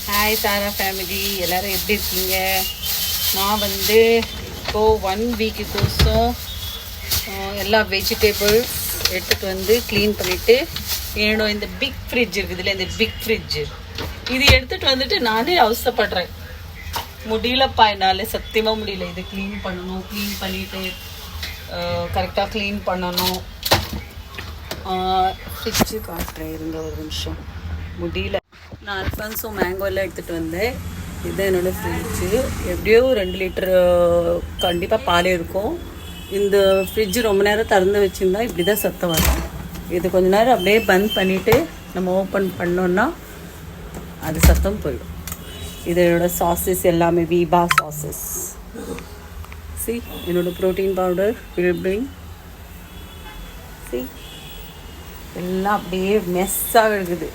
Hi சாரா family, எல்லோரும் எப்படி இருக்கீங்க? நான் இப்போது 1 வீக்கு கோசம் எல்லா வெஜிடபிள்ஸ் எடுத்துகிட்டு வந்து க்ளீன் பண்ணிவிட்டு என்னோட இந்த பிக் ஃப்ரிட்ஜ் இருக்குதுல்ல, இந்த பிக் ஃப்ரிட்ஜு இது எடுத்துகிட்டு வந்துட்டு நானே அவசரப்படுறேன். முடியலப்பா, என்னால் சத்தியமாக முடியல. இது க்ளீன் பண்ணணும், க்ளீன் பண்ணிவிட்டு கரெக்டாக க்ளீன் பண்ணணும். ஃப்ரிட்ஜு காட்டுறேன், இருங்க ஒரு நிமிஷம். முடியல. நான் அல்ஃபான்ஸோ மேங்கோ எல்லாம் எடுத்துகிட்டு வந்தேன். இதுதான் என்னோடய ஃப்ரிட்ஜு. எப்படியோ 2 லிட்டரு கண்டிப்பாக பால் இருக்கும். இந்த ஃப்ரிட்ஜு ரொம்ப நேரம் திறந்து வச்சுருந்தா இப்படி தான் சத்தம் வரும். இது கொஞ்ச நேரம் அப்படியே பந்த் பண்ணிவிட்டு நம்ம ஓப்பன் பண்ணோன்னா அது சத்தம் போயிடும். இது என்னோடய சாஸஸ் எல்லாமே வீபா சாஸஸ். சி, என்னோடய ப்ரோட்டீன் பவுடர் பில்பிங். சி, எல்லாம் அப்படியே மெஸ்ஸாக இருக்குது.